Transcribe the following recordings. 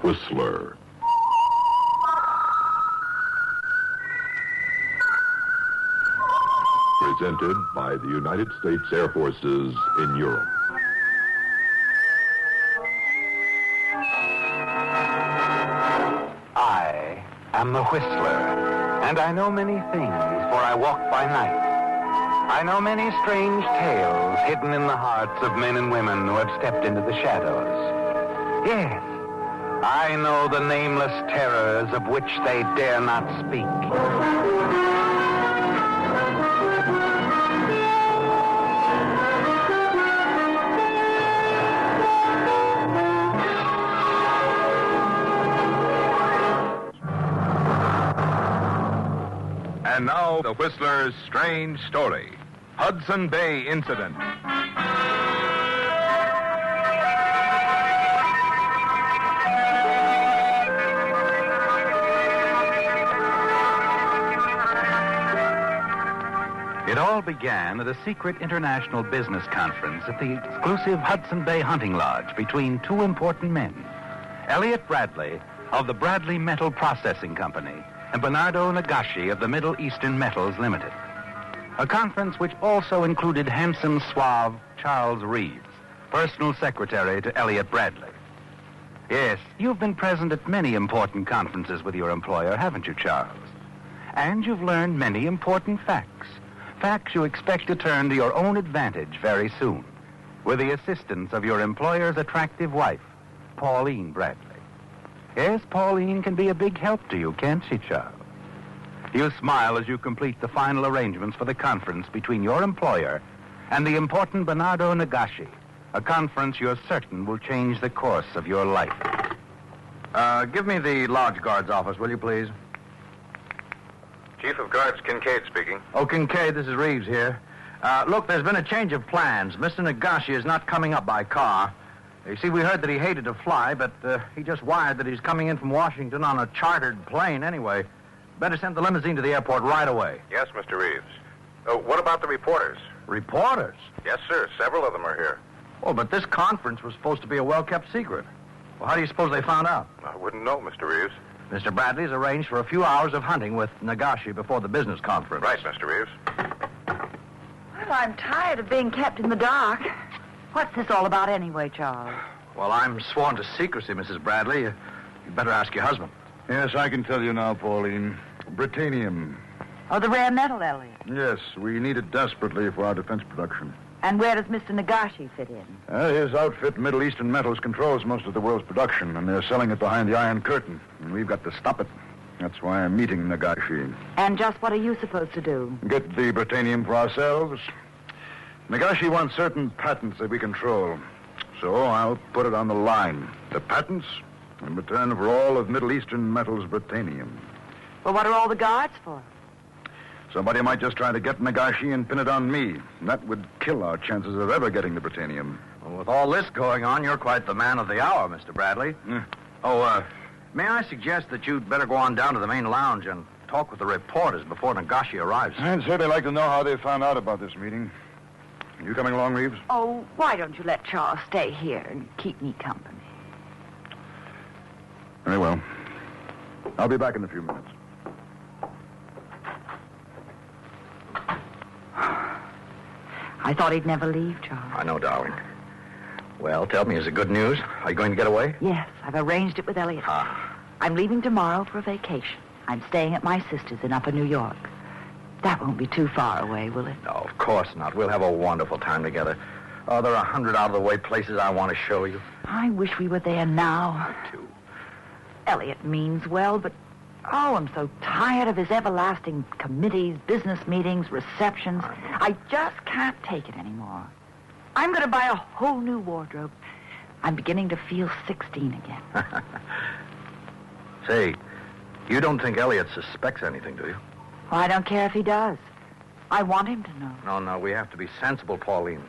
Whistler. Presented by the United States Air Forces in Europe. I am the Whistler, and I know many things, for I walk by night. I know many strange tales hidden in the hearts of men and women who have stepped into the shadows. Yes, I know the nameless terrors of which they dare not speak. And now, the Whistler's strange story, Hudson Bay Incident. It all began at a secret international business conference at the exclusive Hudson Bay Hunting Lodge between two important men, Elliot Bradley of the Bradley Metal Processing Company and Bernardo Nagashi of the Middle Eastern Metals Limited. A conference which also included handsome, suave Charles Reeves, personal secretary to Elliot Bradley. Yes, you've been present at many important conferences with your employer, haven't you, Charles? And you've learned many important facts. Facts you expect to turn to your own advantage very soon, with the assistance of your employer's attractive wife, Pauline Bradley. Yes, Pauline can be a big help to you, can't she, Charles? You smile as you complete the final arrangements for the conference between your employer and the important Bernardo Nagashi, a conference you're certain will change the course of your life. Give me the lodge guard's office, will you, please? Chief of Guards Kincaid speaking. Oh, Kincaid, this is Reeves here. Look, there's been a change of plans. Mr. Nagashi is not coming up by car. You see, we heard that he hated to fly, but he just wired that he's coming in from Washington on a chartered plane anyway. Better send the limousine to the airport right away. Yes, Mr. Reeves. What about the reporters? Reporters? Yes, sir. Several of them are here. Oh, but this conference was supposed to be a well-kept secret. Well, how do you suppose they found out? I wouldn't know, Mr. Reeves. Mr. Bradley's arranged for a few hours of hunting with Nagashi before the business conference. Right, Mr. Reeves. Well, I'm tired of being kept in the dark. What's this all about anyway, Charles? Well, I'm sworn to secrecy, Mrs. Bradley. You'd better ask your husband. Yes, I can tell you now, Pauline. Britannium. Oh, the rare metal, Elliot. Yes, we need it desperately for our defense production. And where does Mr. Nagashi fit in? His outfit, Middle Eastern Metals, controls most of the world's production, and they're selling it behind the Iron Curtain, and we've got to stop it. That's why I'm meeting Nagashi. And just what are you supposed to do? Get the Britannium for ourselves. Nagashi wants certain patents that we control, so I'll put it on the line. The patents in return for all of Middle Eastern Metals' Britannium. Well, what are all the guards for? Somebody might just try to get Nagashi and pin it on me. And that would kill our chances of ever getting the Britannium. Well, with all this going on, you're quite the man of the hour, Mr. Bradley. May I suggest that you'd better go on down to the main lounge and talk with the reporters before Nagashi arrives? I'd certainly like to know how they found out about this meeting. You coming along, Reeves? Oh, why don't you let Charles stay here and keep me company? Very well. I'll be back in a few minutes. I thought he'd never leave, Charles. I know, darling. Well, tell me, is it good news? Are you going to get away? Yes, I've arranged it with Elliot. I'm leaving tomorrow for a vacation. I'm staying at my sister's in Upper New York. That won't be too far away, will it? No, of course not. We'll have a wonderful time together. Oh, there are 100 out-of-the-way places I want to show you. I wish we were there now. Me too. Elliot means well, but I'm so tired of his everlasting committees, business meetings, receptions. I just can't take it anymore. I'm going to buy a whole new wardrobe. I'm beginning to feel 16 again. Say, you don't think Elliot suspects anything, do you? Well, I don't care if he does. I want him to know. No, we have to be sensible, Pauline.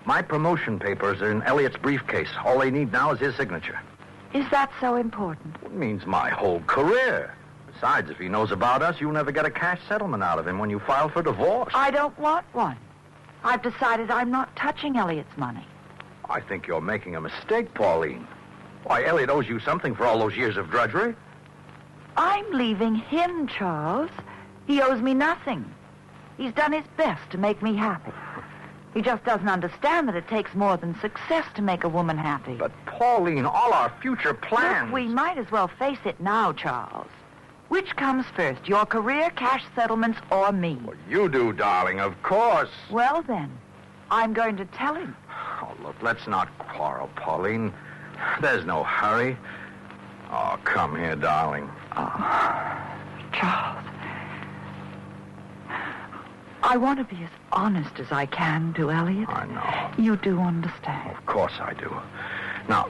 My promotion papers are in Elliot's briefcase. All they need now is his signature. Is that so important? It means my whole career. Besides, if he knows about us, you'll never get a cash settlement out of him when you file for divorce. I don't want one. I've decided I'm not touching Elliot's money. I think you're making a mistake, Pauline. Why, Elliot owes you something for all those years of drudgery. I'm leaving him, Charles. He owes me nothing. He's done his best to make me happy. He just doesn't understand that it takes more than success to make a woman happy. But, Pauline, all our future plans... Look, we might as well face it now, Charles. Which comes first, your career, cash settlements, or me? Well, you do, darling, of course. Well, then, I'm going to tell him. Oh, look, let's not quarrel, Pauline. There's no hurry. Oh, come here, darling. Oh, Charles. I want to be as honest as I can to Elliot. I know. You do understand. Of course I do. Now,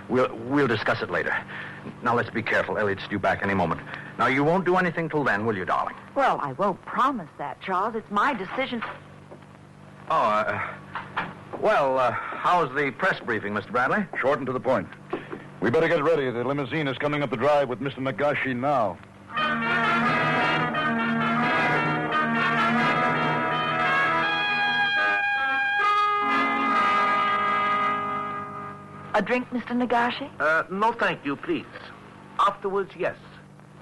we'll discuss it later. Now, let's be careful. Elliot's due back any moment. Now, you won't do anything till then, will you, darling? Well, I won't promise that, Charles. It's my decision. Oh, how's the press briefing, Mr. Bradley? Short and to the point. We better get ready. The limousine is coming up the drive with Mr. Nagashi now. A drink, Mr. Nagashi? No, thank you, please. Afterwards, yes.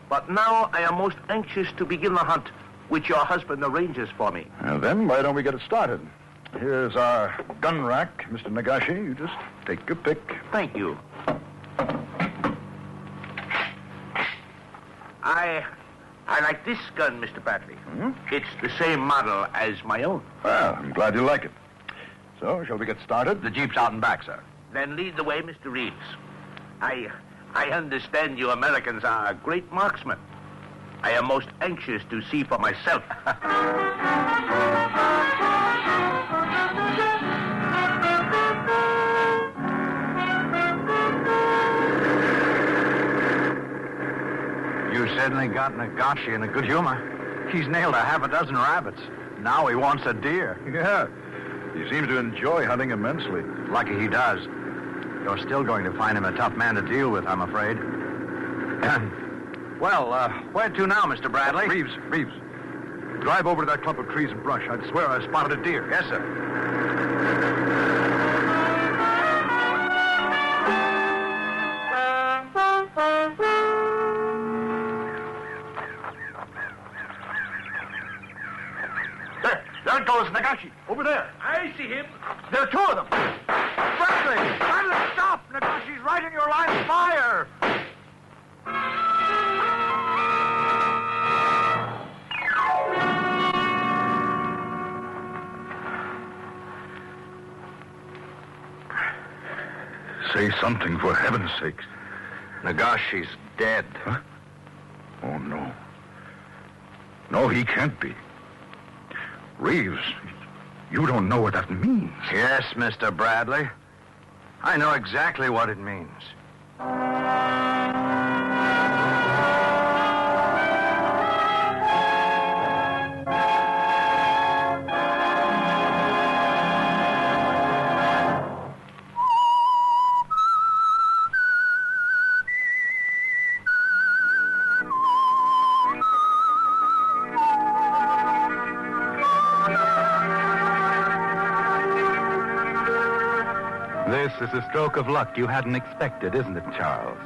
But now I am most anxious to begin the hunt, which your husband arranges for me. Then why don't we get it started? Here's our gun rack, Mr. Nagashi. You just take your pick. Thank you. I like this gun, Mr. Bradley. Hmm? It's the same model as my own. Well, I'm glad you like it. So, shall we get started? The Jeep's out and back, sir. Then lead the way, Mr. Reeves. I understand you Americans are great marksmen. I am most anxious to see for myself. You certainly got Nagashi in a good humor. He's nailed a half a dozen rabbits. Now he wants a deer. Yeah. He seems to enjoy hunting immensely. Lucky he does. You're still going to find him a tough man to deal with, I'm afraid. Well, where to now, Mr. Bradley? Reeves. Drive over to that clump of trees and brush. I'd swear I spotted a deer. Yes, sir. There goes Nagashi. Over there. I see him. There are two of them. Bradley, stop! Nagashi's right in your line of fire! Say something, for heaven's sake. Nagashi's dead. Huh? Oh, no. No, he can't be. Reeves, you don't know what that means. Yes, Mr. Bradley. I know exactly what it means. This is a stroke of luck you hadn't expected, isn't it, Charles?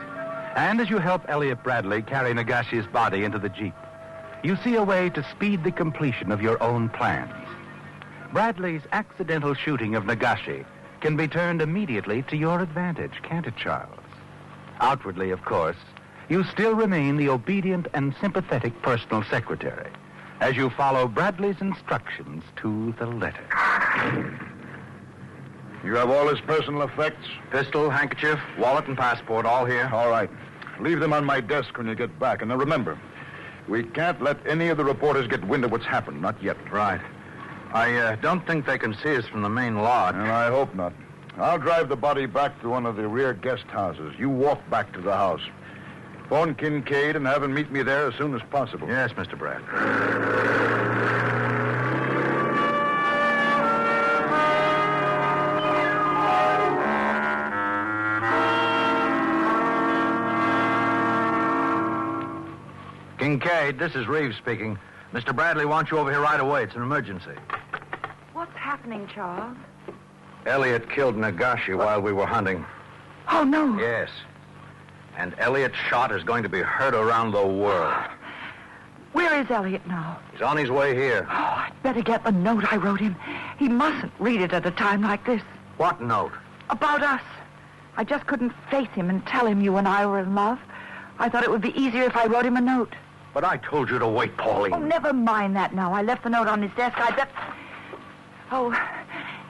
And as you help Elliot Bradley carry Nagashi's body into the Jeep, you see a way to speed the completion of your own plans. Bradley's accidental shooting of Nagashi can be turned immediately to your advantage, can't it, Charles? Outwardly, of course, you still remain the obedient and sympathetic personal secretary as you follow Bradley's instructions to the letter. You have all his personal effects? Pistol, handkerchief, wallet, and passport, all here. All right. Leave them on my desk when you get back. And now remember, we can't let any of the reporters get wind of what's happened. Not yet. Right. I don't think they can see us from the main lodge. And I hope not. I'll drive the body back to one of the rear guest houses. You walk back to the house. Phone Kincaid and have him meet me there as soon as possible. Yes, Mr. Bradley. Kincaid, this is Reeves speaking. Mr. Bradley wants you over here right away. It's an emergency. What's happening, Charles? Elliot killed Nagashi while we were hunting. Oh, no. Yes. And Elliot's shot is going to be heard around the world. Where is Elliot now? He's on his way here. Oh, I'd better get the note I wrote him. He mustn't read it at a time like this. What note? About us. I just couldn't face him and tell him you and I were in love. I thought it would be easier if I wrote him a note. But I told you to wait, Pauline. Oh, never mind that now. I left the note on his desk. Oh,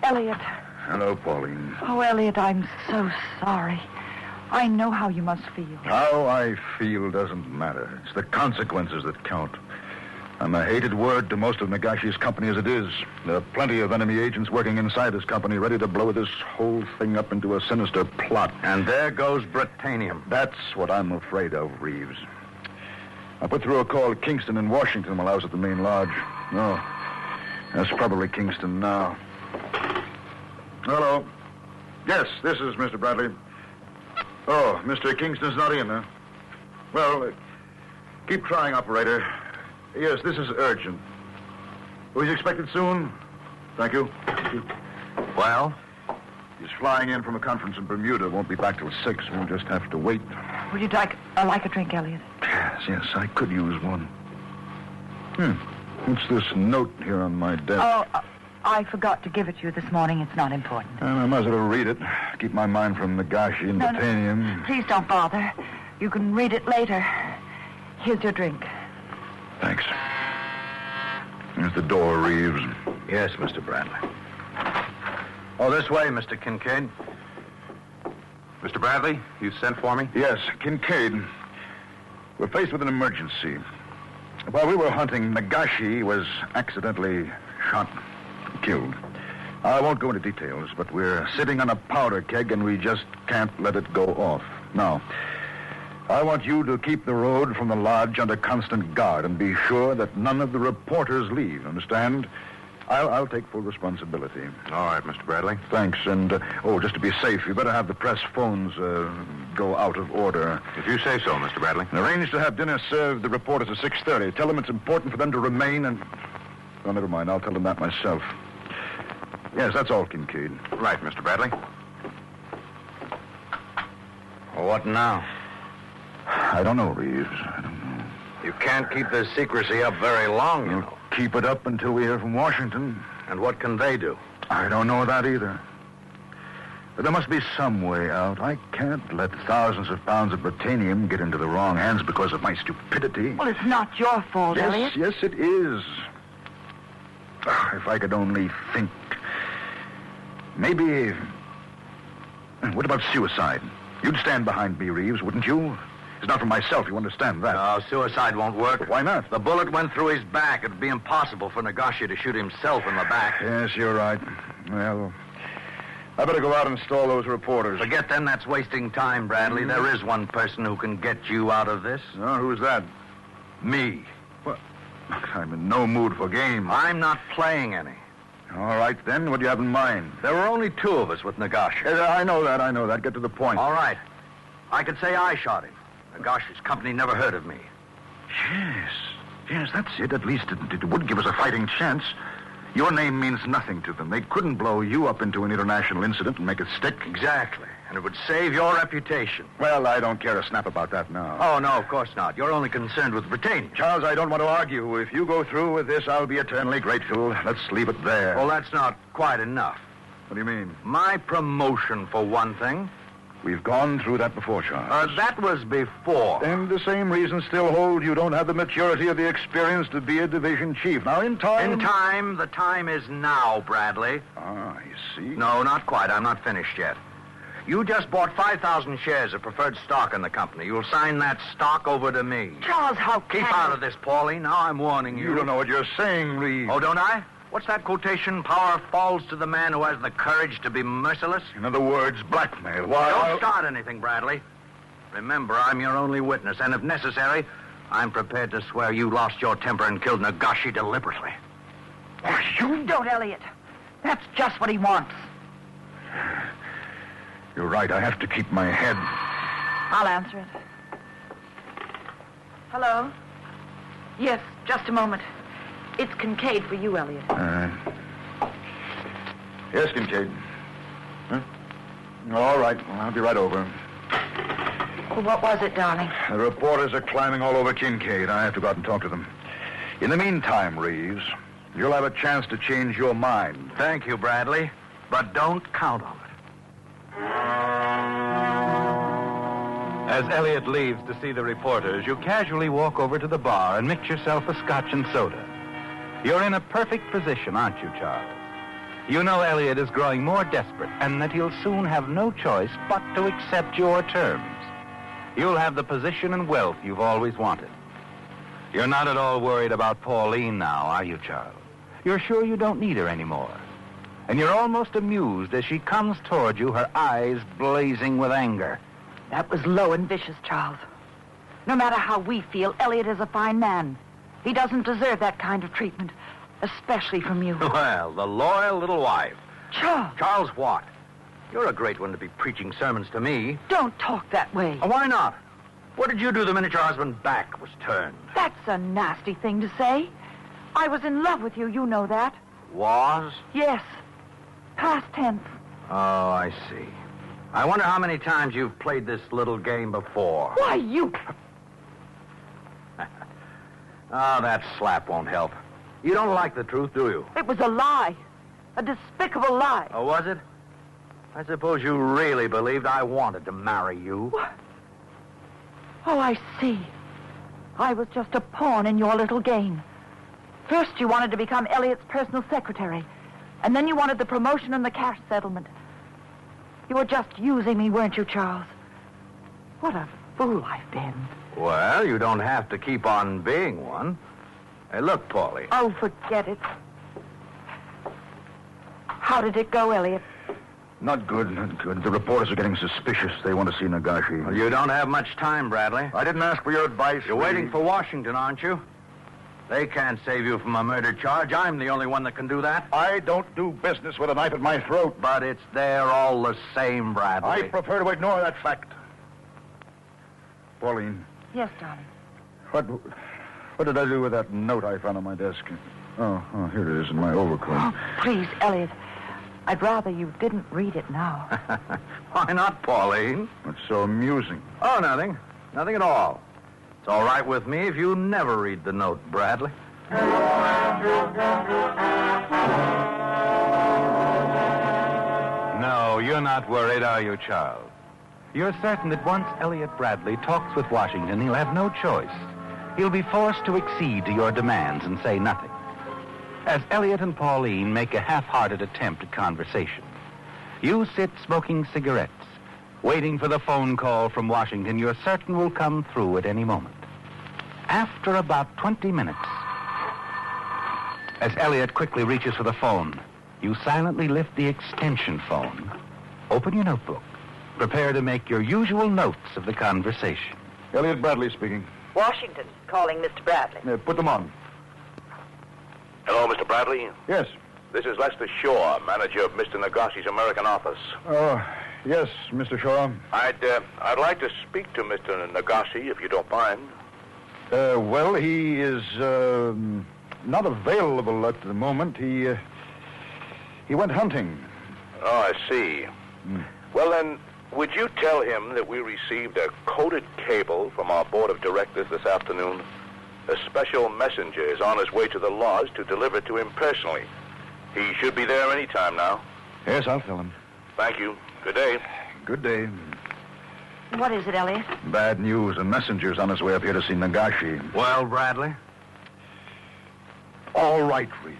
Elliot. Hello, Pauline. Oh, Elliot, I'm so sorry. I know how you must feel. How I feel doesn't matter. It's the consequences that count. I'm a hated word to most of Nagashi's company as it is. There are plenty of enemy agents working inside his company ready to blow this whole thing up into a sinister plot. And there goes Britannium. That's what I'm afraid of, Reeves. I put through a call to Kingston in Washington while I was at the main lodge. No, that's probably Kingston now. Hello. Yes, this is Mr. Bradley. Oh, Mr. Kingston's not in, huh? Well, keep trying, operator. Yes, this is urgent. Oh, he's expected soon? Thank you. Thank you. Well? He's flying in from a conference in Bermuda. Won't be back till 6. We'll just have to wait. Would you like a drink, Elliot? Yes, I could use one. What's this note here on my desk? Oh, I forgot to give it to you this morning. It's not important. And I might as well read it. Keep my mind from Nagashi and Britannium. No, please don't bother. You can read it later. Here's your drink. Thanks. Here's the door, Reeves. Yes, Mr. Bradley. Oh, this way, Mr. Kincaid. Mr. Bradley, you sent for me? Yes, Kincaid. We're faced with an emergency. While we were hunting, Nagashi was accidentally shot and killed. I won't go into details, but we're sitting on a powder keg and we just can't let it go off. Now, I want you to keep the road from the lodge under constant guard and be sure that none of the reporters leave, understand? I'll take full responsibility. All right, Mr. Bradley. Thanks, and, just to be safe, you better have the press phones go out of order. If you say so, Mr. Bradley. Arrange to have dinner served the reporters at 6:30. Tell them it's important for them to remain and... Oh, never mind. I'll tell them that myself. Yes, that's all, Kincaid. Right, Mr. Bradley. Well, what now? I don't know, Reeves. I don't know. You can't keep this secrecy up very long, you know. Keep it up until we hear from Washington. And what can they do? I don't know that either. But there must be some way out. I can't let thousands of pounds of Britannium get into the wrong hands because of my stupidity. Well, it's not your fault, Elliot. Yes, it is. If I could only think. Maybe... What about suicide? You'd stand behind me, Reeves, wouldn't you? It's not for myself, you understand that. No, suicide won't work. Why not? The bullet went through his back. It'd be impossible for Nagashi to shoot himself in the back. Yes, you're right. Well, I better go out and install those reporters. Forget them. That's wasting time, Bradley. There is one person who can get you out of this. Oh, who's that? Me. What? I'm in no mood for games. I'm not playing any. All right, then. What do you have in mind? There were only 2 of us with Nagashi. I know that. Get to the point. All right. I could say I shot him. Nagashi's company never heard of me. Yes, that's it. At least it would give us a fighting chance. Your name means nothing to them. They couldn't blow you up into an international incident and make it stick. Exactly. And it would save your reputation. Well, I don't care a snap about that now. Oh, no, of course not. You're only concerned with Britannia. Charles, I don't want to argue. If you go through with this, I'll be eternally grateful. Let's leave it there. Well, that's not quite enough. What do you mean? My promotion, for one thing. We've gone through that before, Charles. That was before. And the same reasons still hold. You don't have the maturity or the experience to be a division chief. Now, in time... The time is now, Bradley. Ah, I see. No, not quite. I'm not finished yet. You just bought 5,000 shares of preferred stock in the company. You'll sign that stock over to me. Charles, how can Keep out of this, Paulie. Now I'm warning you. You don't know what you're saying, Lee. Oh, don't I? What's that quotation? Power falls to the man who has the courage to be merciless? In other words, blackmail. Why? Don't start anything, Bradley. Remember, I'm your only witness, and if necessary, I'm prepared to swear you lost your temper and killed Nagashi deliberately. You don't, Elliot. That's just what he wants. You're right. I have to keep my head. I'll answer it. Hello? Yes, just a moment. It's Kincaid for you, Elliot. Yes, Kincaid. Huh? All right. Well, I'll be right over. Well, what was it, darling? The reporters are climbing all over Kincaid. I have to go out and talk to them. In the meantime, Reeves, you'll have a chance to change your mind. Thank you, Bradley. But don't count on it. As Elliot leaves to see the reporters, you casually walk over to the bar and mix yourself a scotch and soda. You're in a perfect position, aren't you, Charles? You know Elliot is growing more desperate and that he'll soon have no choice but to accept your terms. You'll have the position and wealth you've always wanted. You're not at all worried about Pauline now, are you, Charles? You're sure you don't need her anymore. And you're almost amused as she comes toward you, her eyes blazing with anger. That was low and vicious, Charles. No matter how we feel, Elliot is a fine man. He doesn't deserve that kind of treatment, especially from you. Well, the loyal little wife. Charles, Charles what? You're a great one to be preaching sermons to me. don't talk that way. Oh, why not? What did you do the minute your husband's back was turned? That's a nasty thing to say. I was in love with you, you know that. Was? Yes. Past tense. Oh, I see. I wonder how many times you've played this little game before. Why, you... Oh, that slap won't help. You don't like the truth, do you? It was a lie. A despicable lie. Oh, was it? I suppose you really believed I wanted to marry you. What? Oh, I see. I was just a pawn in your little game. First, you wanted to become Elliot's personal secretary. And then you wanted the promotion and the cash settlement. You were just using me, weren't you, Charles? What a fool I've been. Well, you don't have to keep on being one. Hey, look, Paulie. Oh, forget it. How did it go, Elliot? Not good, not good. The reporters are getting suspicious. They want to see Nagashi. Well, you don't have much time, Bradley. I didn't ask for your advice. You're waiting for Washington, aren't you? They can't save you from a murder charge. I'm the only one that can do that. I don't do business with a knife at my throat. But it's there all the same, Bradley. I prefer to ignore that fact. Pauline, Yes, darling. what did I do with that note I found on my desk? Oh, here it is in my overcoat. Oh, please, Elliot. I'd rather you didn't read it now. Why not, Pauline? It's so amusing. Oh, nothing. Nothing at all. It's all right with me if you never read the note, Bradley. No, you're not worried, are you, Charles? You're certain that once Elliot Bradley talks with Washington, he'll have no choice. He'll be forced to accede to your demands and say nothing. As Elliot and Pauline make a half-hearted attempt at conversation, you sit smoking cigarettes, waiting for the phone call from Washington you're certain will come through at any moment. After about 20 minutes, as Elliot quickly reaches for the phone, you silently lift the extension phone, open your notebook, prepare to make your usual notes of the conversation. Elliot Bradley speaking. Washington calling Mr. Bradley. Put them on. Hello, Mr. Bradley. Yes. This is Lester Shaw, manager of Mr. Nagashi's American office. Oh, yes, Mr. Shaw. I'd like to speak to Mr. Nagashi, if you don't mind. Well, he is not available at the moment. He went hunting. Oh, I see. Well, then, would you tell him that we received a coded cable from our board of directors this afternoon? A special messenger is on his way to the lodge to deliver it to him personally. He should be there any time now. Yes, I'll tell him. Thank you. Good day. Good day. What is it, Elliot? Bad news. A messenger's on his way up here to see Nagashi. Well, Bradley? All right, Reeves.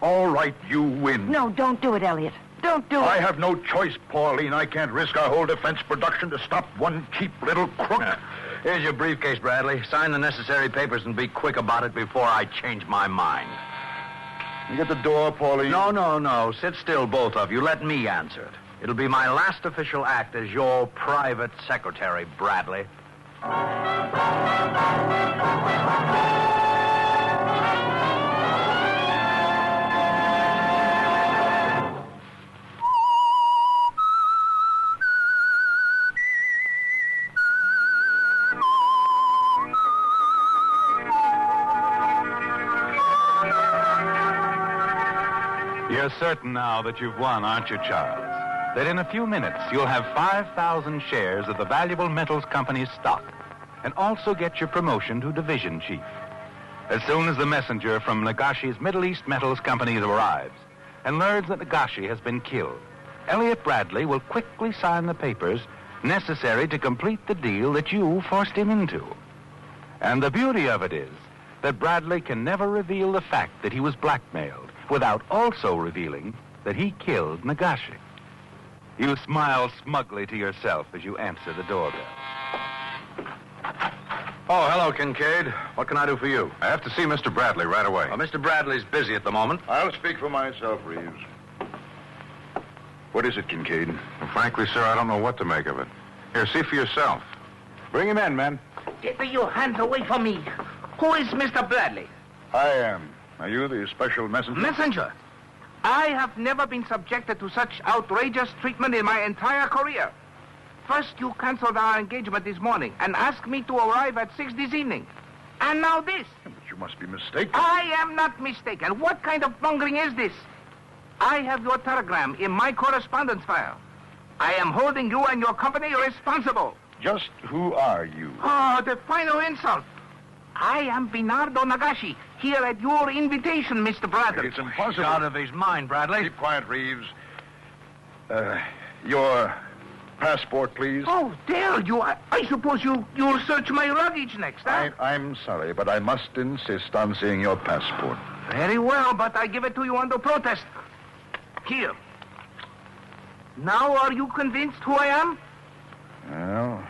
All right, you win. No, don't do it, Elliot. Don't do it. I have no choice, Pauline. I can't risk our whole defense production to stop one cheap little crook. Here's your briefcase, Bradley. Sign the necessary papers and be quick about it before I change my mind. You get the door, Pauline. No. Sit still, both of you. Let me answer it. It'll be my last official act as your private secretary, Bradley. You're certain now that you've won, aren't you, Charles? that in a few minutes you'll have 5,000 shares of the valuable metals company's stock and also get your promotion to division chief. As soon as the messenger from Nagashi's Middle East Metals Company arrives and learns that Nagashi has been killed, Elliot Bradley will quickly sign the papers necessary to complete the deal that you forced him into. And the beauty of it is that Bradley can never reveal the fact that he was blackmailed without also revealing that he killed Nagashi. You smile smugly to yourself as you answer the doorbell. Oh, hello, Kincaid. What can I do for you? I have to see Mr. Bradley right away. Mr. Bradley's busy at the moment. I'll speak for myself, Reeves. What is it, Kincaid? Well, frankly, sir, I don't know what to make of it. Here, see for yourself. Bring him in, man. Get your hands away from me. Who is Mr. Bradley? I am. Are you the special messenger? Messenger. I have never been subjected to such outrageous treatment in my entire career. First, you canceled our engagement this morning and asked me to arrive at 6 this evening. And now this. But you must be mistaken. I am not mistaken. What kind of bungling is this? I have your telegram in my correspondence file. I am holding you and your company responsible. Just who are you? Oh, the final insult. I am Bernardo Nagashi, here at your invitation, Mr. Bradley. It's impossible. He's out of his mind, Bradley. Keep quiet, Reeves. Your passport, please. Oh, Dale, I suppose you'll search my luggage next, huh? I'm sorry, but I must insist on seeing your passport. Very well, but I give it to you under protest. Here. Now are you convinced who I am? Well,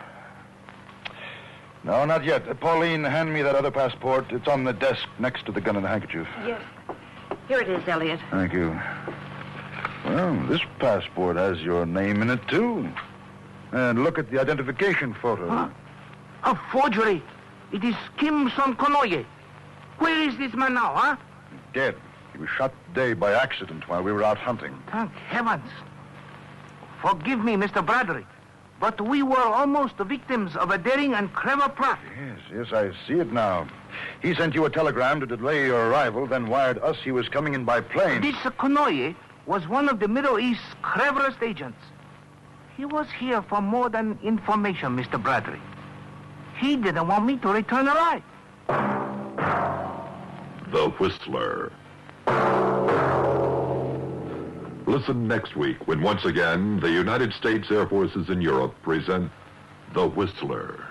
no, not yet. Pauline, hand me that other passport. It's on the desk next to the gun and the handkerchief. Yes. Here it is, Elliot. Thank you. Well, this passport has your name in it, too. And look at the identification photo. Huh? A forgery. It is Kim Son Konoye. Where is this man now, huh? Dead. He was shot today by accident while we were out hunting. Thank heavens. Forgive me, Mr. Bradley, but we were almost the victims of a daring and clever plot. Yes, I see it now. He sent you a telegram to delay your arrival, then wired us he was coming in by plane. This Konoye was one of the Middle East's cleverest agents. He was here for more than information, Mr. Bradley. He didn't want me to return alive. The Whistler. Listen next week when once again the United States Air Forces in Europe present The Whistler.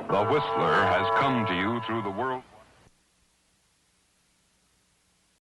The Whistler has come to you through the world.